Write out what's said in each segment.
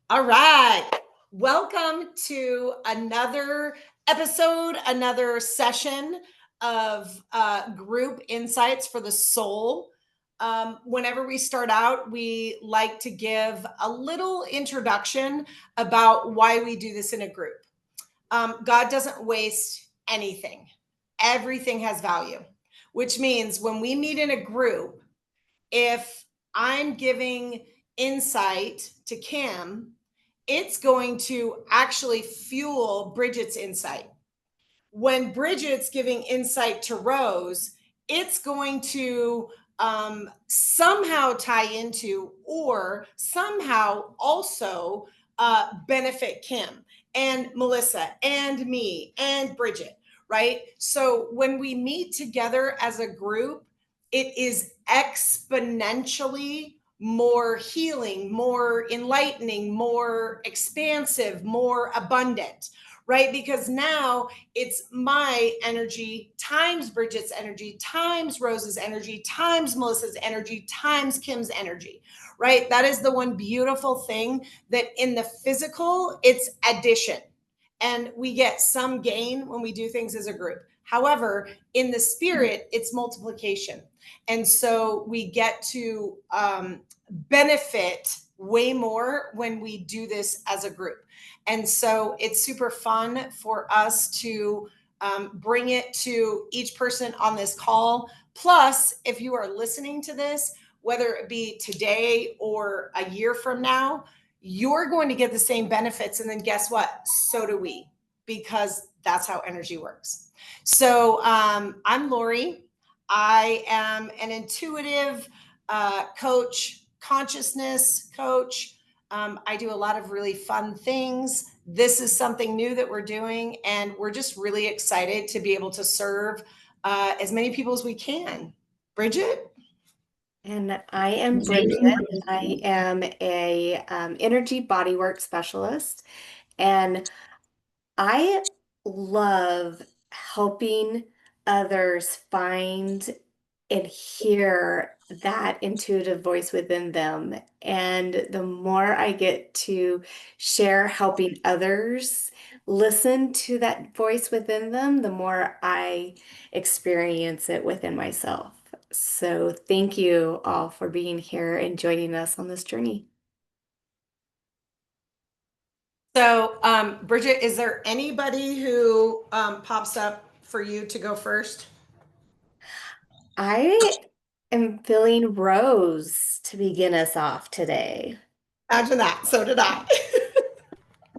All right. Welcome to another episode, another session of group insights for the soul. Whenever we start out, we like to give a little introduction about why we do this in a group. God doesn't waste anything, everything has value, which means when we meet in a group, if I'm giving insight to Kim, it's going to actually fuel Bridget's insight. When Bridget's giving insight to Rose, it's going to somehow tie into or somehow also benefit Kim and Melissa and me and Bridget, right? So when we meet together as a group, it is exponentially more healing, more enlightening, more expansive, more abundant, right? Because now it's my energy times Bridget's energy times Rose's energy times Melissa's energy times Kim's energy, right? That is the one beautiful thing that in the physical, it's addition. And we get some gain when we do things as a group. However, in the spirit, it's multiplication. And so we get to benefit way more when we do this as a group. And so it's super fun for us to bring it to each person on this call. Plus, if you are listening to this, whether it be today or a year from now, you're going to get the same benefits. And then guess what? So do we, because that's how energy works. So I'm Lori. I am an intuitive coach, consciousness coach. I do a lot of really fun things. This is something new that we're doing, and we're just really excited to be able to serve as many people as we can. Bridget? And I am Bridget. I am a energy bodywork specialist, and I love helping others find and hear that intuitive voice within them. And the more I get to share helping others listen to that voice within them, the more I experience it within myself. So thank you all for being here and joining us on this journey. So, Bridget, is there anybody who pops up for you to go first? I am feeling Rose to begin us off today. Imagine that. So did I.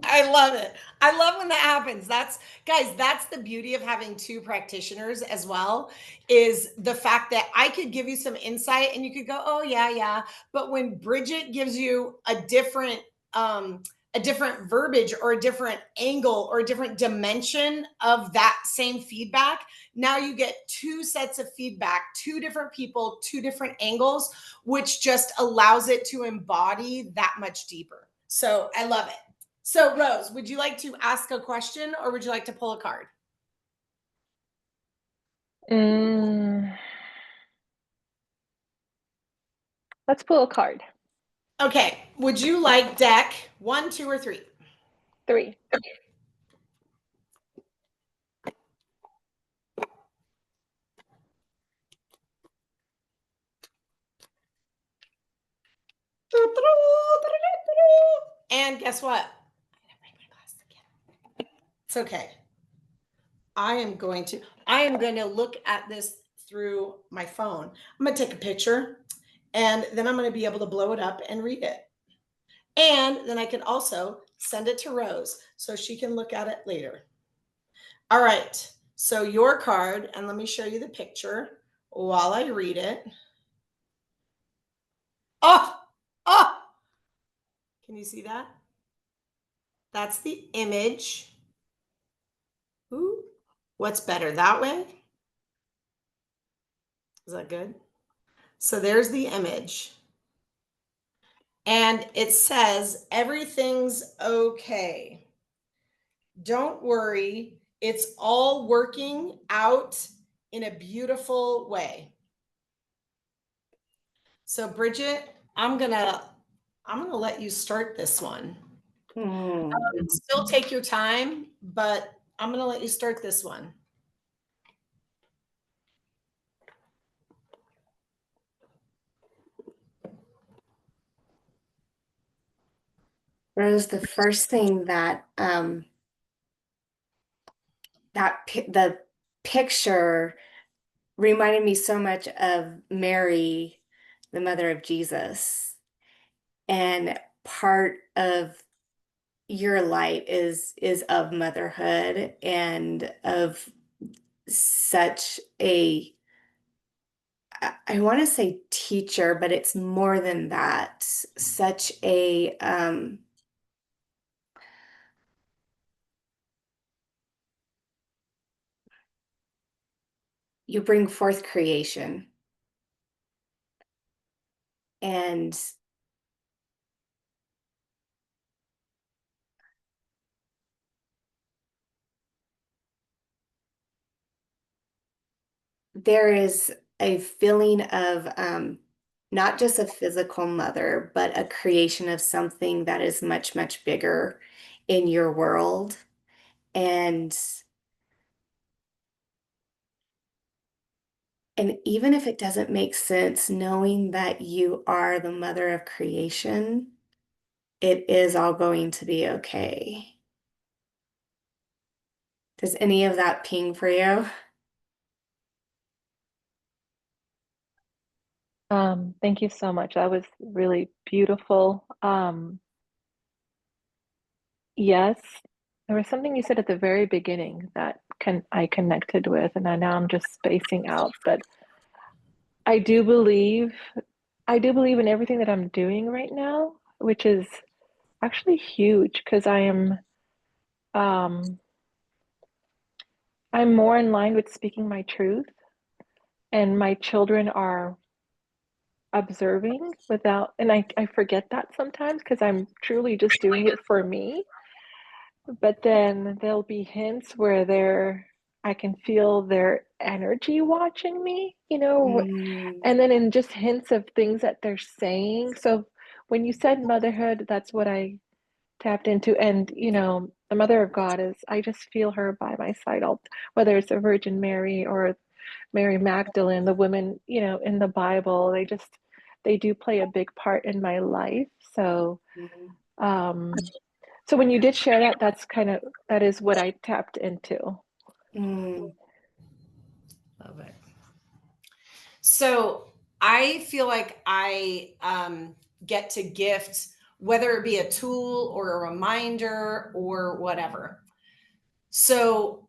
I love it. I love when that happens. That's guys, that's the beauty of having two practitioners as well, is the fact that I could give you some insight and you could go, "Oh yeah, yeah." But when Bridget gives you a different verbiage or a different angle or a different dimension of that same feedback, now you get two sets of feedback, two different people, two different angles, which just allows it to embody that much deeper. So, I love it. So, Rose, would you like to ask a question or would you like to pull a card? Mm, let's pull a card. Okay. Would you like deck 1, 2, or 3? 3. And guess what? It's okay. I am going to look at this through my phone. I'm going to take a picture and then I'm going to be able to blow it up and read it. And then I can also send it to Rose so she can look at it later. All right. So your card, and let me show you the picture while I read it. Oh, oh, can you see that? That's the image. Ooh, what's better, that way? Is that good? So there's the image. And it says, everything's okay. Don't worry. It's all working out in a beautiful way. So, Bridget, I'm gonna let you start this one. Hmm. Still take your time, but I'm gonna let you start this one. Rose, the first thing that the picture reminded me so much of Mary, the mother of Jesus. And part of your light is of motherhood and of such a, I want to say teacher, but it's more than that. Such a you bring forth creation. And there is a feeling of not just a physical mother, but a creation of something that is much, much bigger in your world. And even if it doesn't make sense, knowing that you are the mother of creation, it is all going to be okay. Does any of that ping for you? Thank you so much. That was really beautiful. Yes, there was something you said at the very beginning that I connected with, and now I'm just spacing out. But I do believe, I do believe in everything that I'm doing right now, which is actually huge because um, I'm more in line with speaking my truth, and my children are observing without, and I forget that sometimes because I'm truly just doing it for me. But then there'll be hints where I can feel their energy watching me, Mm, and then in just hints of things that they're saying. So when you said motherhood, that's what I tapped into. And, the Mother of God is, I just feel her by my side, whether it's a Virgin Mary or Mary Magdalene, the women, in the Bible, they do play a big part in my life. So, mm, um, so when you did share that, that is what I tapped into. mm, Love it. So I feel like I get to gift, whether it be a tool or a reminder or whatever. So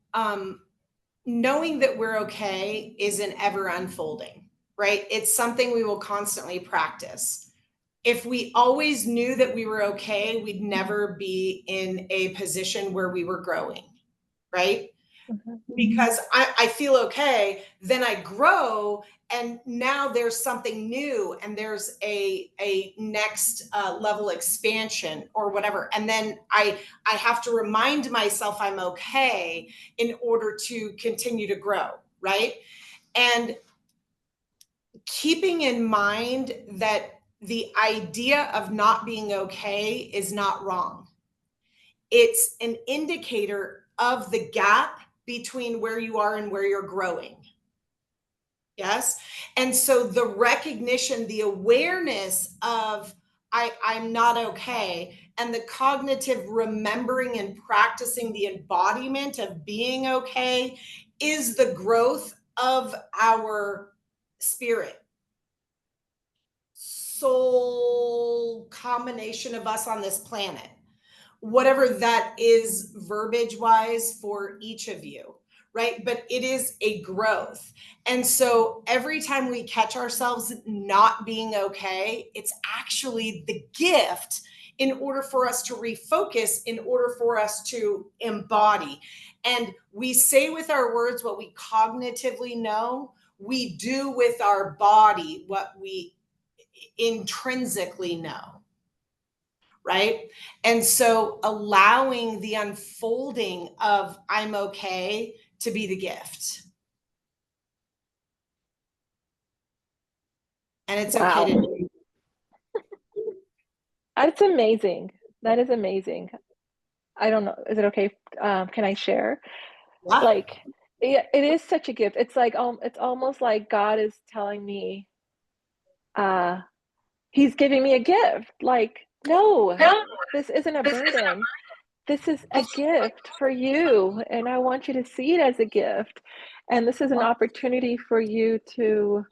knowing that we're okay is an ever unfolding, right? It's something we will constantly practice. If we always knew that we were okay, we'd never be in a position where we were growing, right? Mhm. Because I feel okay, then I grow, and now there's something new, and there's a next level expansion or whatever, and then I have to remind myself I'm okay in order to continue to grow, right? And keeping in mind that the idea of not being okay is not wrong. It's an indicator of the gap between where you are and where you're growing. Yes. And so the recognition, the awareness of I'm not okay, and the cognitive remembering and practicing the embodiment of being okay is the growth of our spirit, soul combination of us on this planet, whatever that is verbiage wise for each of you, right? But it is a growth. And so every time we catch ourselves not being okay, it's actually the gift in order for us to refocus, in order for us to embody. And we say with our words what we cognitively know, we do with our body what we intrinsically know, right? And so allowing the unfolding of I'm okay to be the gift. And it's okay Wow. to do. That's amazing. That is amazing. I don't know. Is it okay? Can I share? Yeah. Like, it is such a gift. It's like, it's almost like God is telling me, uh, He's giving me a gift. Like, no, this isn't a burden. This is a gift for you, and I want you to see it as a gift. And this is an opportunity for you to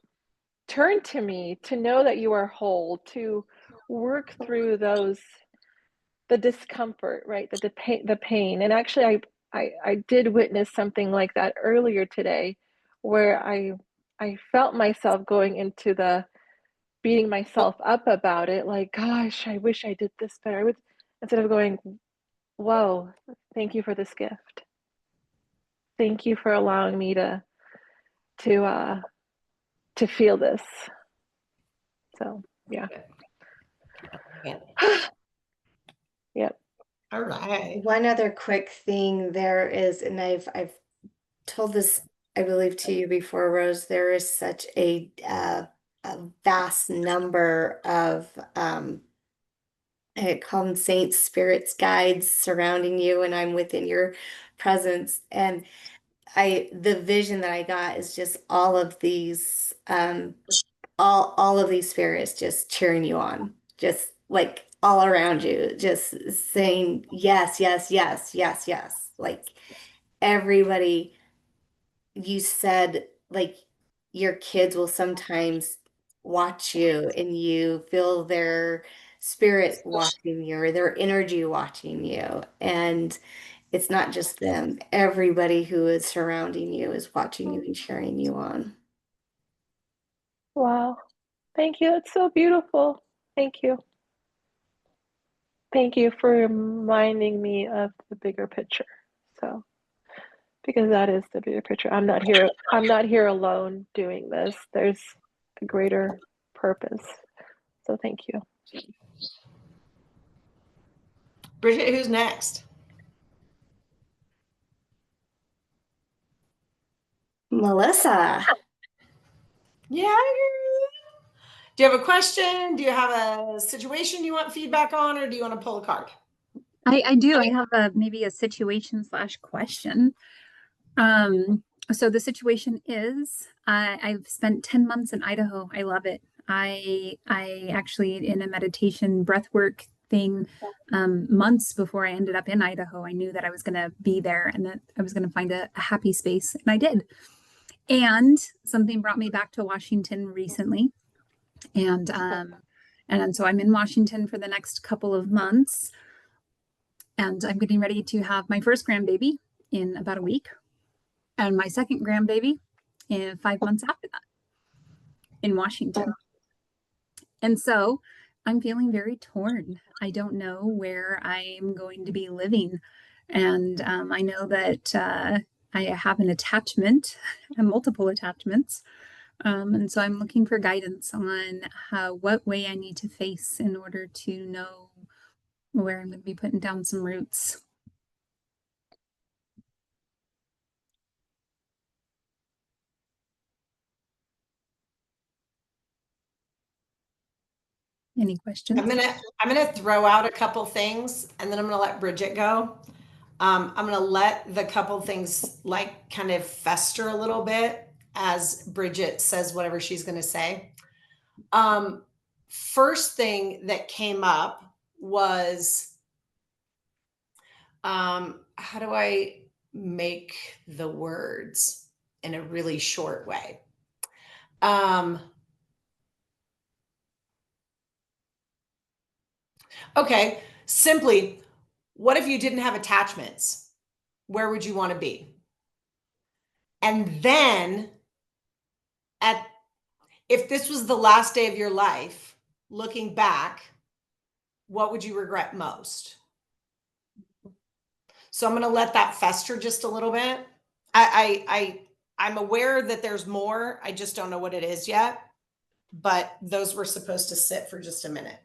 turn to me, to know that you are whole, to work through the discomfort, right? The pain. And actually, I did witness something like that earlier today, where I felt myself going into the beating myself up about it, like, gosh, I wish I did this better. I would, instead of going, whoa, thank you for this gift. Thank you for allowing me to uh to feel this. So yeah. Yeah. Yep. All right. One other quick thing there is, and I've told this, I believe, to you before, Rose, there is such a vast number of I call them saints, spirits, guides surrounding you, and I'm within your presence. And the vision that I got is just all of these all of these spirits just cheering you on, just like all around you, just saying yes, yes, yes, yes, yes. Like everybody, you said, like your kids will sometimes watch you and you feel their spirit watching you or their energy watching you. And it's not just them, everybody who is surrounding you is watching you and cheering you on. Wow. Thank you. It's so beautiful. Thank you. Thank you for reminding me of the bigger picture. So, because that is the bigger picture. I'm not here alone doing this. There's a greater purpose. So thank you. Bridget, who's next? Melissa. Yeah. Do you have a question? Do you have a situation you want feedback on, or do you want to pull a card? I do. I have maybe a situation slash question. So the situation is I've spent 10 months in Idaho. I love it. I actually in a meditation breathwork thing months before I ended up in Idaho, I knew that I was going to be there and that I was going to find a happy space, and I did. And something brought me back to Washington recently, and so I'm in Washington for the next couple of months, and I'm getting ready to have my first grandbaby in about a week, and my second grandbaby in 5 months after that in Washington. And so I'm feeling very torn. I don't know where I'm going to be living. And I know that I have an attachment, multiple attachments. And so I'm looking for guidance on what way I need to face in order to know where I'm going to be putting down some roots. Any questions? I'm gonna throw out a couple things, and then I'm gonna let Bridget go. I'm gonna let the couple things like kind of fester a little bit as Bridget says whatever she's gonna say. First thing that came up was, how do I make the words in a really short way? Okay, simply, what if you didn't have attachments? Where would you want to be? And then if this was the last day of your life, looking back, what would you regret most? So I'm going to let that fester just a little bit. I'm aware that there's more. I just don't know what it is yet. But those were supposed to sit for just a minute.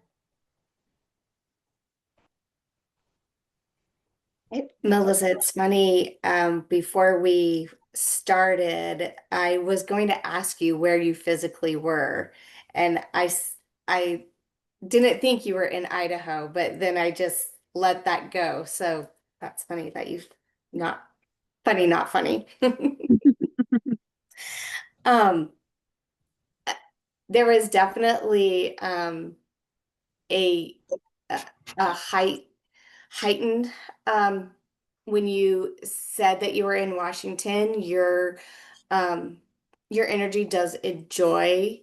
Melissa, it's funny. Before we started, I was going to ask you where you physically were, and I didn't think you were in Idaho, but then I just let that go. So that's funny that you've not funny, not funny. Um, there was definitely a a heightened when you said that you were in Washington, um your energy does enjoy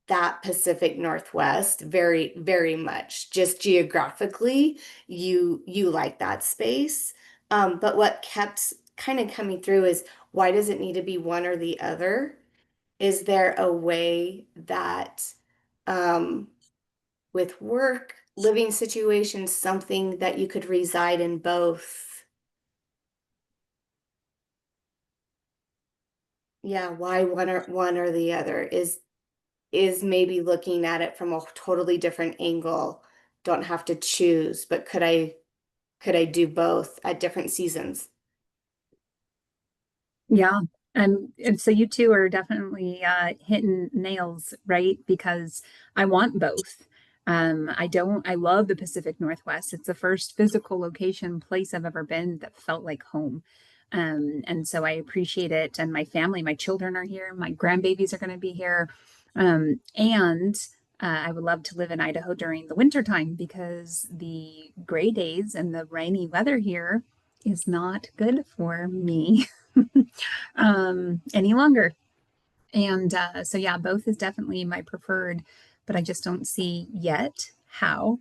that Pacific Northwest very, very much. Just geographically, you like that space. But what kept kind of coming through is, why does it need to be one or the other? Is there a way that um, with work, living situations, something that you could reside in both? Yeah, why one or the other is maybe looking at it from a totally different angle. Don't have to choose, but could I do both at different seasons? Yeah. And so you two are definitely hitting nails, right? Because I want both. I love the Pacific Northwest. It's the first physical location place I've ever been that felt like home. And so I appreciate it. And my family, my children are here, my grandbabies are going to be here. And I would love to live in Idaho during the winter time because the gray days and the rainy weather here is not good for me. Any longer. And so, yeah, both is definitely my preferred, but I just don't see yet how.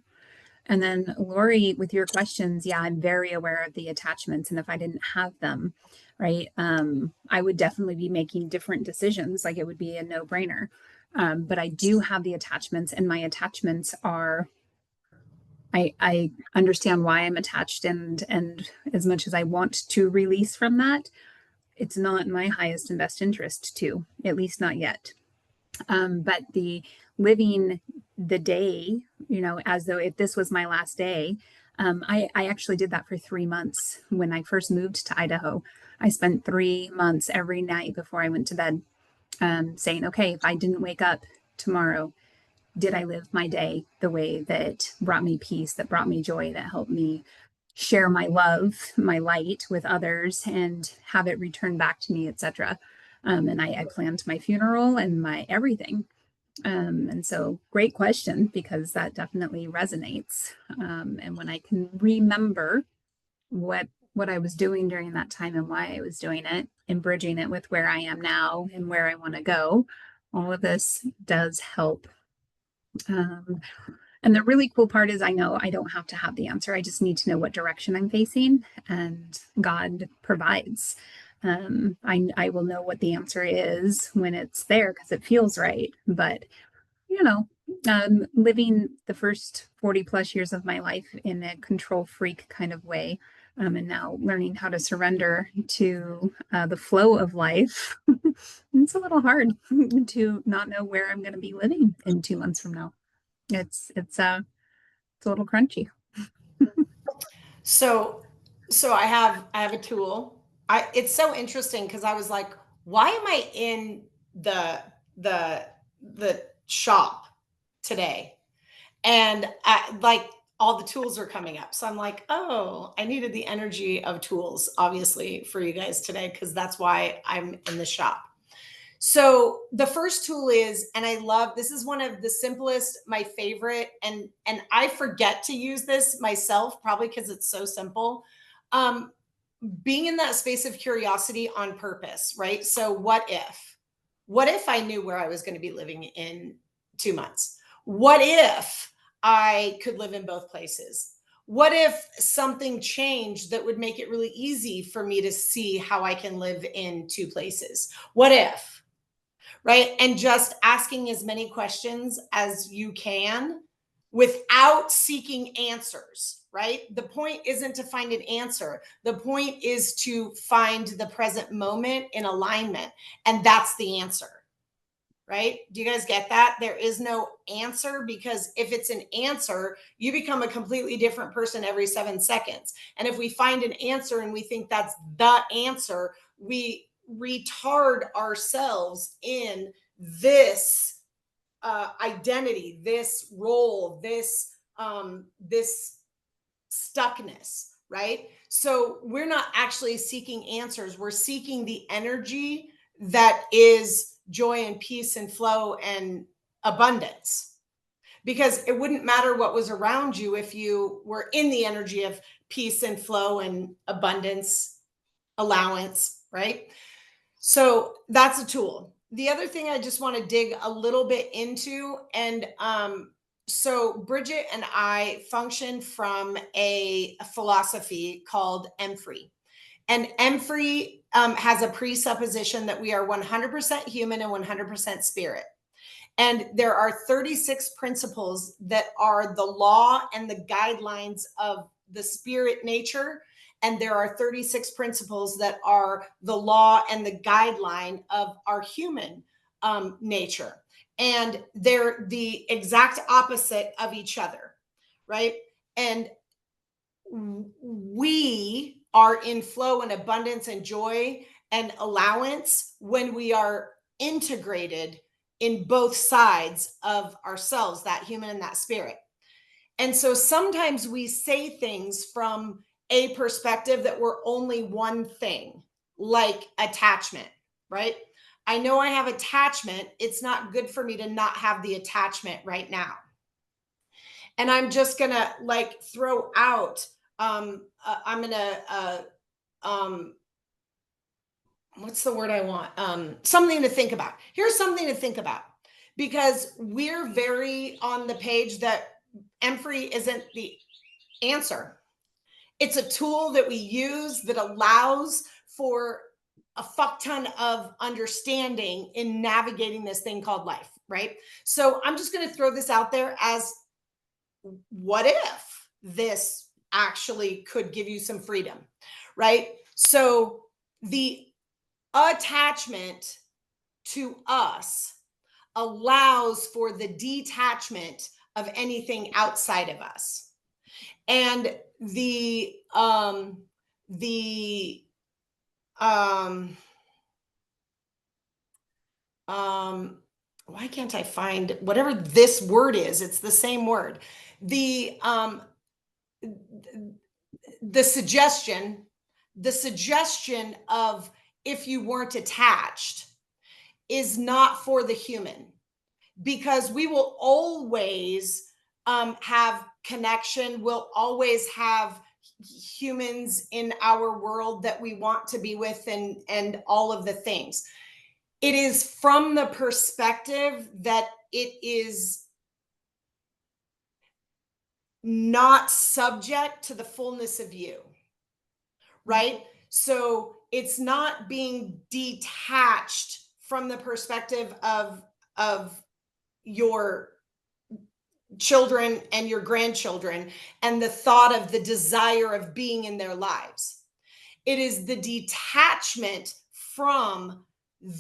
And then, Lori, with your questions, yeah, I'm very aware of the attachments. And if I didn't have them, right, I would definitely be making different decisions. Like it would be a no brainer. But I do have the attachments, and my attachments are. I understand why I'm attached, and as much as I want to release from that, it's not in my highest and best interest to, at least not yet. But the living the day, as though if this was my last day, I actually did that for 3 months when I first moved to Idaho. I spent 3 months every night before I went to bed saying, okay, if I didn't wake up tomorrow, did I live my day the way that brought me peace, that brought me joy, that helped me share my love, my light with others and have it return back to me, etc. And I planned my funeral and my everything. And so great question, because that definitely resonates. And when I can remember what I was doing during that time and why I was doing it and bridging it with where I am now and where I want to go, all of this does help. And the really cool part is I know I don't have to have the answer. I just need to know what direction I'm facing, and God provides. I will know what the answer is when it's there because it feels right. But, you know, living the first 40 plus years of my life in a control freak kind of way, and now learning how to surrender to the flow of life, it's a little hard to not know where I'm going to be living in 2 months from now. It's a little crunchy. So I have a tool. It's so interesting because I was like, why am I in the the shop today? And like all the tools are coming up. So I'm like, oh, I needed the energy of tools, obviously, for you guys today, because that's why I'm in the shop. So the first tool is, and I love, this is one of the simplest, my favorite, and I forget to use this myself, probably because it's so simple. Um, Being in that space of curiosity on purpose, right? So what if? What if I knew where I was going to be living in 2 months? What if I could live in both places? What if something changed that would make it really easy for me to see how I can live in two places? What if? Right? And just asking as many questions as you can without seeking answers, right? The point isn't to find an answer. The point is to find the present moment in alignment. And that's the answer, right? Do you guys get that? There is no answer, because if it's an answer, you become a completely different person every 7 seconds. And if we find an answer and we think that's the answer, we retard ourselves in this identity, this role, this stuckness, right? So we're not actually seeking answers. We're seeking the energy that is joy and peace and flow and abundance. Because it wouldn't matter what was around you if you were in the energy of peace and flow and abundance, allowance, right? So that's a tool. The other thing I just want to dig a little bit into, and so Bridget and I function from a philosophy called M-Free. And M-Free has a presupposition that we are 100% human and 100% spirit. And there are 36 principles that are the law and the guidelines of the spirit nature. And there are 36 principles that are the law and the guideline of our human nature. And they're the exact opposite of each other, right? And we are in flow and abundance and joy and allowance when we are integrated in both sides of ourselves, that human and that spirit. And so sometimes we say things from a perspective that we're only one thing, like attachment, right? I know I have attachment. It's not good for me to not have the attachment right now. And I'm just going to like throw out, I'm going to, what's the word I want? Something to think about. Here's something to think about, because we're very on the page that M-Free isn't the answer. It's a tool that we use that allows for a fuck ton of understanding in navigating this thing called life, right? So I'm just going to throw this out there as, what if this actually could give you some freedom, right? So the attachment to us allows for the detachment of anything outside of us. And why can't I find whatever this word is? It's the same word. The suggestion of if you weren't attached is not for the human, because we will always have connection. We'll always have humans in our world that we want to be with, and all of the things. It is from the perspective that it is not subject to the fullness of you, right? So it's not being detached from the perspective of your children and your grandchildren and the thought of the desire of being in their lives. It is the detachment from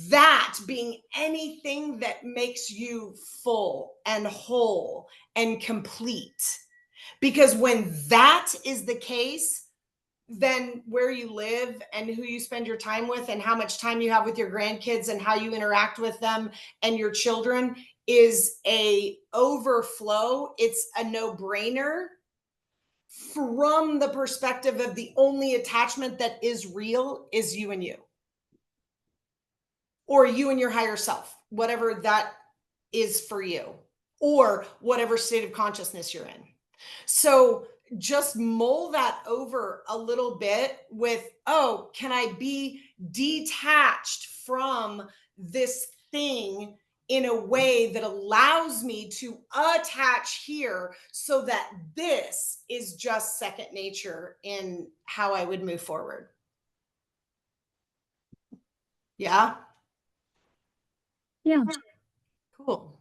that being anything that makes you full and whole and complete. Because when that is the case, then where you live and who you spend your time with and how much time you have with your grandkids and how you interact with them and your children is a overflow. It's a no-brainer from the perspective of the only attachment that is real is you and you, or you and your higher self, whatever that is for you, or whatever state of consciousness you're in. So just mull that over a little bit with, oh, can I be detached from this thing in a way that allows me to attach here so that this is just second nature in how I would move forward? Yeah. Yeah. Cool.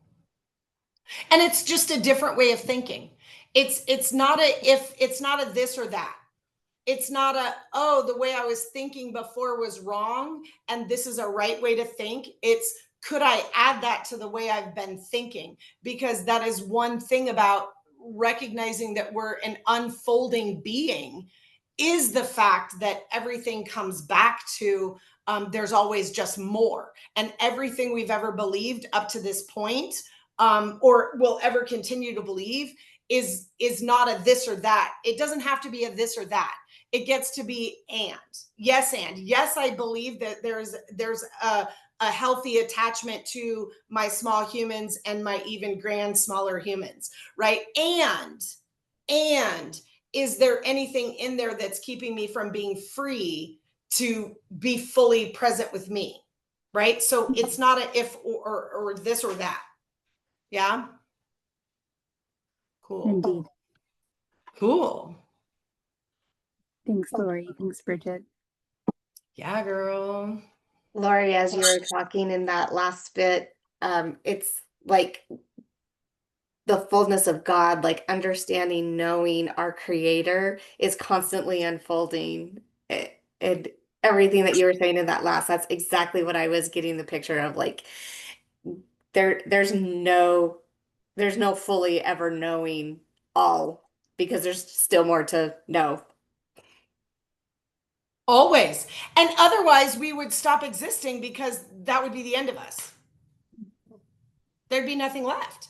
And it's just a different way of thinking. It's not a this or that. It's not a, oh, the way I was thinking before was wrong and this is a right way to think. It's, could I add that to the way I've been thinking? Because that is one thing about recognizing that we're an unfolding being, is the fact that everything comes back to there's always just more. And everything we've ever believed up to this point or will ever continue to believe is not a this or that. It doesn't have to be a this or that. It gets to be and. Yes, I believe that there's a healthy attachment to my small humans and my even grand smaller humans, right? And is there anything in there that's keeping me from being free to be fully present with me, right? So it's not a if or this or that. Yeah. Cool. Indeed. Cool. Thanks, Lori. Thanks, Bridget. Yeah, girl. Lori, as you were talking in that last bit, it's like the fullness of God, like understanding, knowing our creator is constantly unfolding. And everything that you were saying in that last, that's exactly what I was getting the picture of. Like there's no fully ever knowing all, because there's still more to know. Always. And otherwise we would stop existing, because that would be the end of us. There'd be nothing left.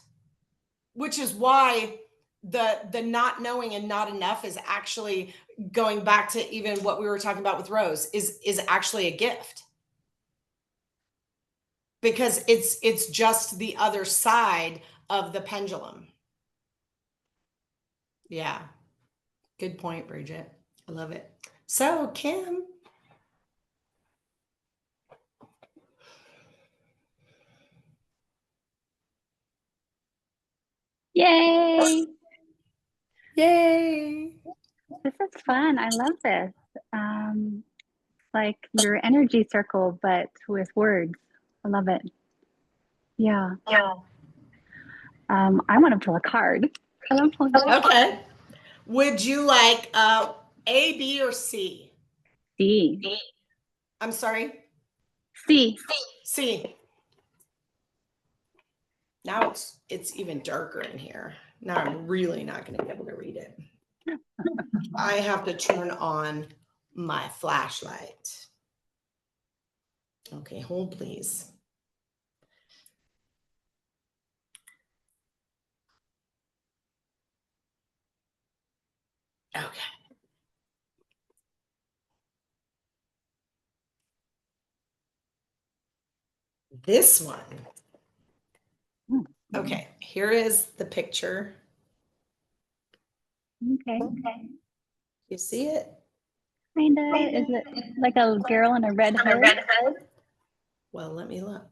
Which is why the not knowing and not enough is actually, going back to even what we were talking about with Rose, is actually a gift. Because it's just the other side of the pendulum. Yeah. Good point, Bridget. I love it. So, Kim. Yay! Yay. This is fun. I love this. Like your energy circle, but with words. I love it. Yeah. I want to pull a card. I love pulling cards. Okay. Would you like A, B, or C? C. I'm sorry? C. C. Now it's even darker in here. Now I'm really not going to be able to read it. I have to turn on my flashlight. Okay, hold please. Okay. This one. Okay, here is the picture. Okay. You see it? Kinda. Is it like a girl in a red hood? Well, let me look.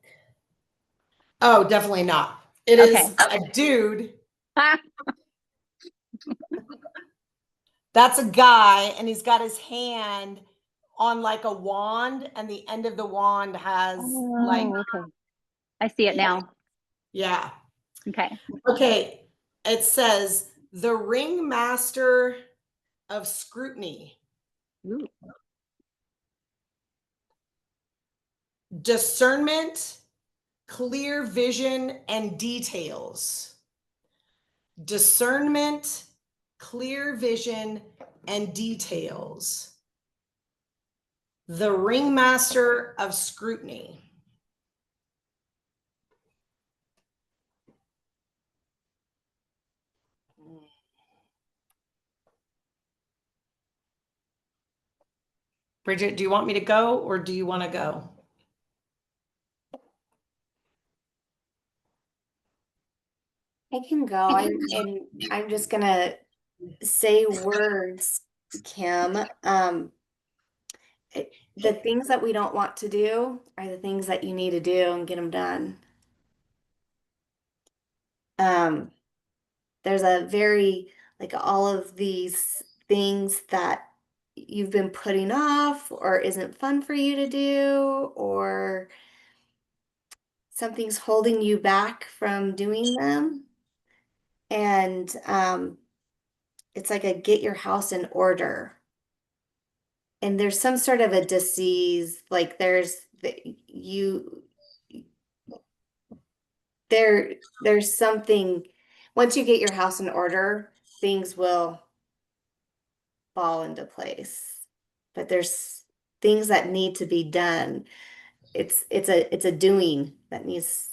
Oh, definitely not. It is a dude. Ah, That's a guy, and he's got his hand on like a wand, and the end of the wand has like, okay. I see it now. yeah. Okay. Okay. It says the ringmaster of scrutiny. Ooh. Discernment, clear vision, and details. Discernment, clear vision, and details. The ringmaster of scrutiny. Bridget, do you want me to go, or do you want to go? I can go. I'm just gonna say words, Kim. The things that we don't want to do are the things that you need to do and get them done. There's a very, like, all of these things that you've been putting off or isn't fun for you to do, or something's holding you back from doing them. And it's like a get your house in order. And there's some sort of a disease, like there's there's something, once you get your house in order, things will fall into place. But there's things that need to be done. It's a doing that needs.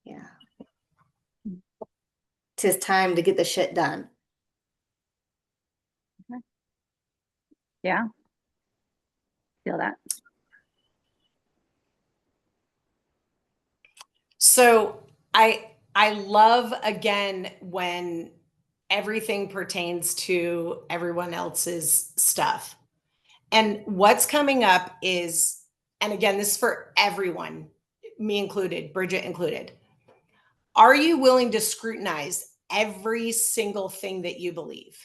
Yeah. 'Tis time to get the shit done. Yeah. Feel that. So I love again when everything pertains to everyone else's stuff. And what's coming up is, and again, this is for everyone, me included, Bridget included. Are you willing to scrutinize every single thing that you believe?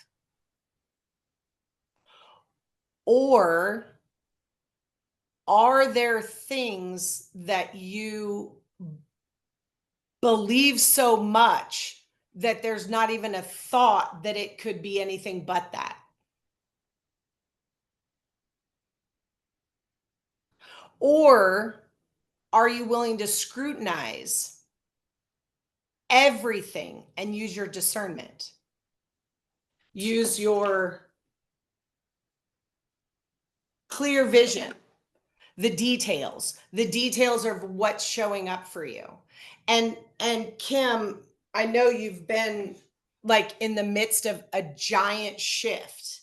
Or are there things that you believe so much that there's not even a thought that it could be anything but that? Or are you willing to scrutinize everything and use your discernment? Use your clear vision, the details of what's showing up for you. And Kim, I know you've been like in the midst of a giant shift,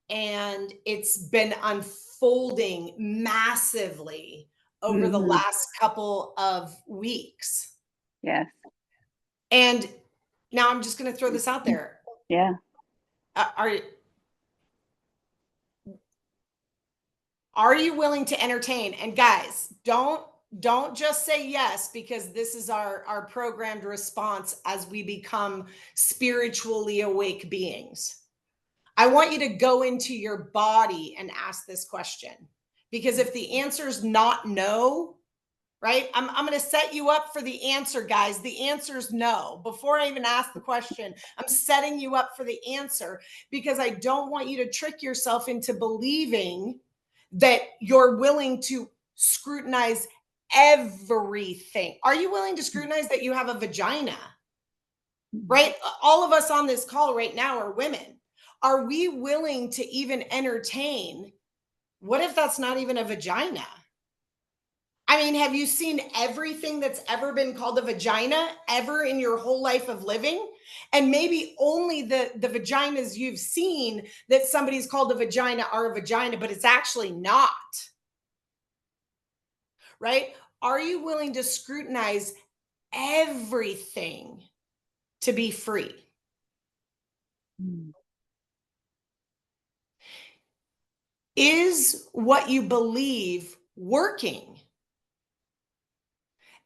and it's been unfolding massively over the last couple of weeks. Yes. And now I'm just going to throw this out there. Yeah. Are you willing to entertain? And guys, don't just say yes, because this is our programmed response as we become spiritually awake beings. I want you to go into your body and ask this question, because if the answer is not no, right? I'm going to set you up for the answer, guys. The answer is no. Before I even ask the question, I'm setting you up for the answer, because I don't want you to trick yourself into believing that you're willing to scrutinize everything. Are you willing to scrutinize that you have a vagina? Right? All of us on this call right now are women. Are we willing to even entertain, what if that's not even a vagina? I mean, have you seen everything that's ever been called a vagina ever in your whole life of living? And maybe only the vaginas you've seen that somebody's called a vagina are a vagina, but it's actually not. Right? Are you willing to scrutinize everything to be free? Is what you believe working?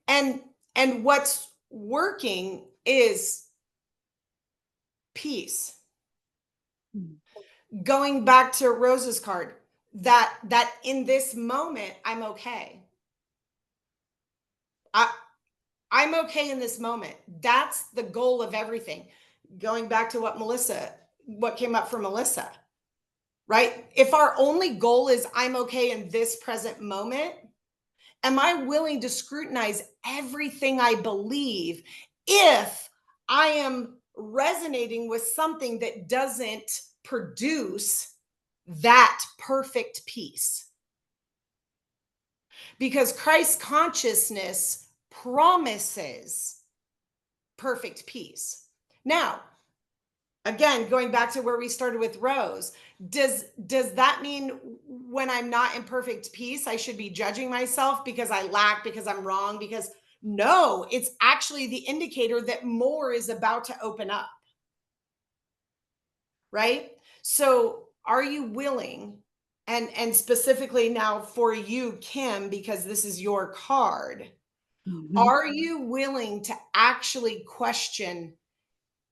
And what's working is peace. Going back to Rose's card, that in this moment I'm okay. I'm okay in this moment. That's the goal of everything. Going back to what came up for Melissa, right? If our only goal is I'm okay in this present moment, am I willing to scrutinize everything I believe if I am resonating with something that doesn't produce that perfect peace? Because Christ consciousness promises perfect peace. Now, again, going back to where we started with Rose, does that mean when I'm not in perfect peace, I should be judging myself because I lack, because I'm wrong? Because no, it's actually the indicator that more is about to open up. Right? So are you willing, and specifically now for you, Kim, because this is your card, are you willing to actually question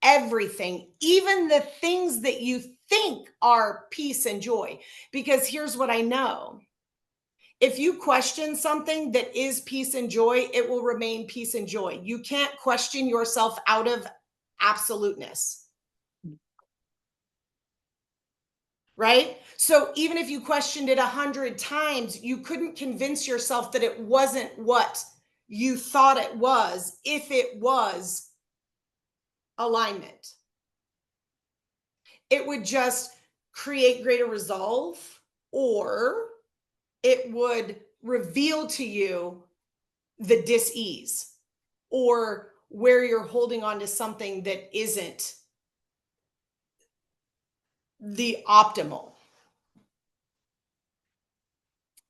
everything, even the things that you think are peace and joy? Because here's what I know. If you question something that is peace and joy, it will remain peace and joy. You can't question yourself out of absoluteness. Right? So even if you questioned it 100 times, you couldn't convince yourself that it wasn't what you thought it was, if it was alignment. It would just create greater resolve, or it would reveal to you the dis-ease, or where you're holding on to something that isn't the optimal.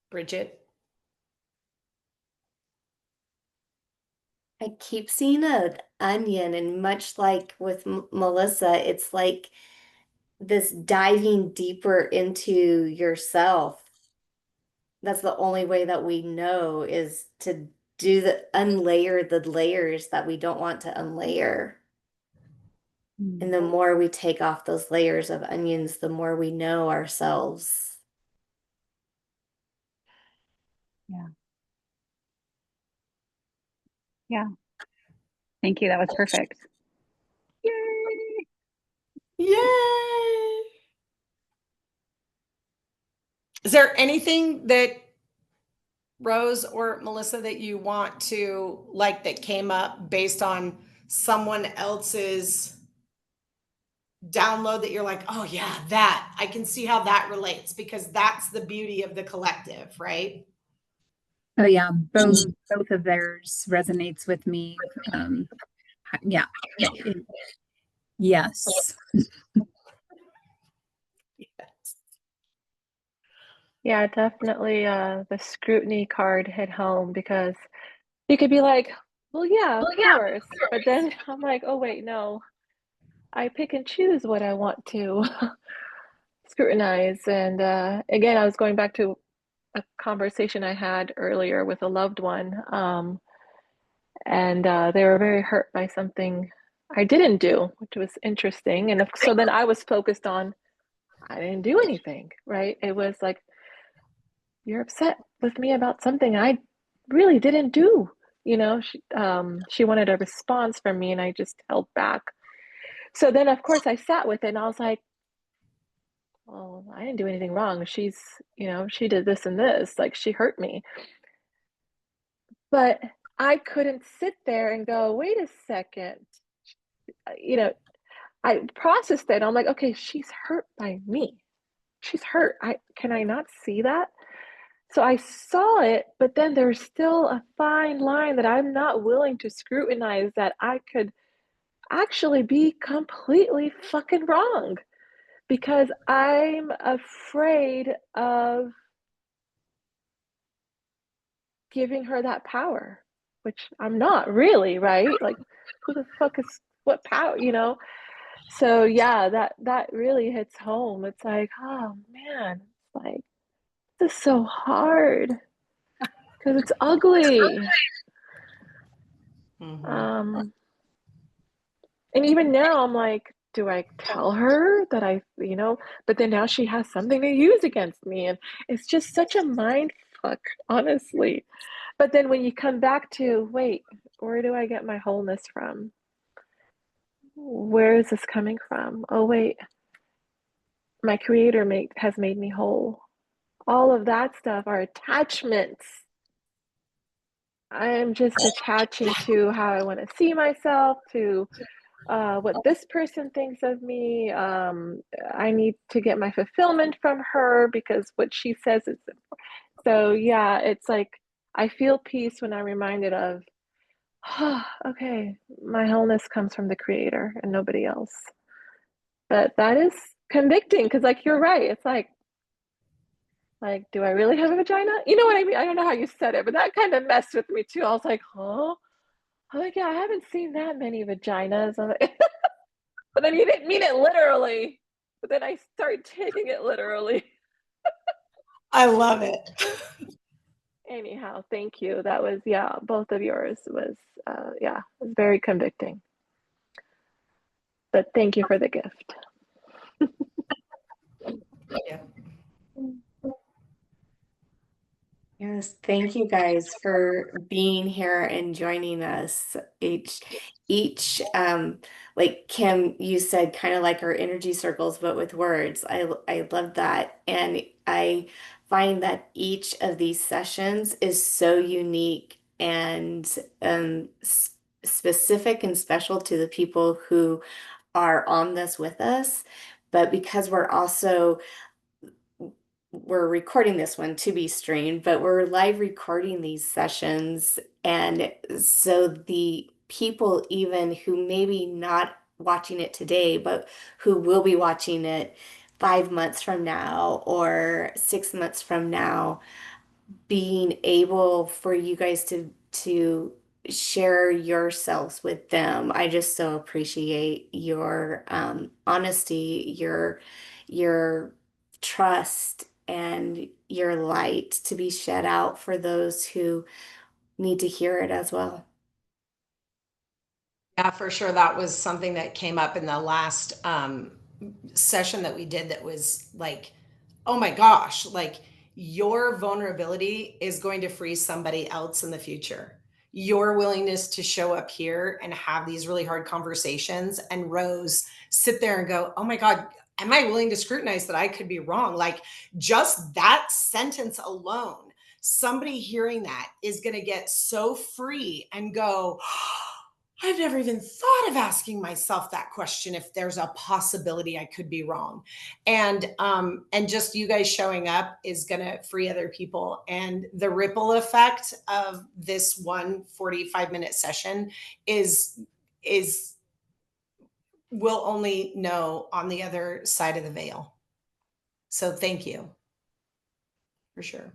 Bridget? I keep seeing an onion, and much like with Melissa, it's like this diving deeper into yourself. That's the only way that we know, is to unlayer the layers that we don't want to unlayer. And the more we take off those layers of onions, the more we know ourselves. Yeah. Yeah. Thank you. That was perfect. Yay. Yay! Is there anything that Rose or Melissa that you want to like that came up based on someone else's download that you're like, oh yeah, that I can see how that relates, because that's the beauty of the collective, right? Oh yeah, both of theirs resonates with me. Yeah. Yes. Yeah, definitely the scrutiny card hit home, because you could be like, well, yeah, of course. But then I'm like, oh, wait, no. I pick and choose what I want to scrutinize. And again, I was going back to a conversation I had earlier with a loved one. And they were very hurt by something I didn't do, which was interesting. And so then I was focused on, I didn't do anything, right? It was like, you're upset with me about something I really didn't do. You know, she wanted a response from me, and I just held back. So then, of course, I sat with it, and I was like, well, I didn't do anything wrong. She's, she did this and this, like she hurt me. But I couldn't sit there and go, wait a second. I processed it. I'm like, okay, she's hurt by me. She's hurt. Can I not see that? So I saw it, but then there's still a fine line that I'm not willing to scrutinize, that I could actually be completely fucking wrong, because I'm afraid of giving her that power, which I'm not really, right? Like, who the fuck is what power, So yeah, that really hits home. It's like, oh man, it's like, this is so hard because it's ugly. Mm-hmm. And even now I'm like, do I tell her that but then now she has something to use against me, and it's just such a mind fuck, honestly. But then when you come back to, wait, where do I get my wholeness from? Where is this coming from? Oh wait, my creator has made me whole. All of that stuff are attachments. I am just attaching to how I want to see myself, to what this person thinks of me. I need to get my fulfillment from her because what she says is. So yeah, it's like I feel peace when I'm reminded of, oh, okay, my wholeness comes from the creator and nobody else. But that is convicting, because like, you're right. It's like, do I really have a vagina? You know what I mean? I don't know how you said it, but that kind of messed with me too. I was like, huh? I'm like, yeah, I haven't seen that many vaginas. But then you didn't mean it literally. But then I started taking it literally. I love it. Anyhow, thank you. That was, yeah, both of yours was, it was very convicting. But thank you for the gift. Yeah. Yes, thank you guys for being here and joining us. Each like Kim, you said, kind of like our energy circles, but with words. I love that. And I find that each of these sessions is so unique and specific and special to the people who are on this with us. But because we're recording this one to be streamed, but we're live recording these sessions. And so the people even who maybe not watching it today, but who will be watching it 5 months from now or 6 months from now, being able for you guys to share yourselves with them. I just so appreciate your honesty, your trust, and your light to be shed out for those who need to hear it as well. Yeah, for sure. That was something that came up in the last session that we did, that was like, oh my gosh, like your vulnerability is going to free somebody else in the future. Your willingness to show up here and have these really hard conversations, and Rose sit there and go, oh my God, am I willing to scrutinize that I could be wrong? Like just that sentence alone, somebody hearing that is going to get so free and go, I've never even thought of asking myself that question, if there's a possibility I could be wrong. And just you guys showing up is going to free other people, and the ripple effect of this 1 45-minute session is we'll only know on the other side of the veil. So thank you for sure.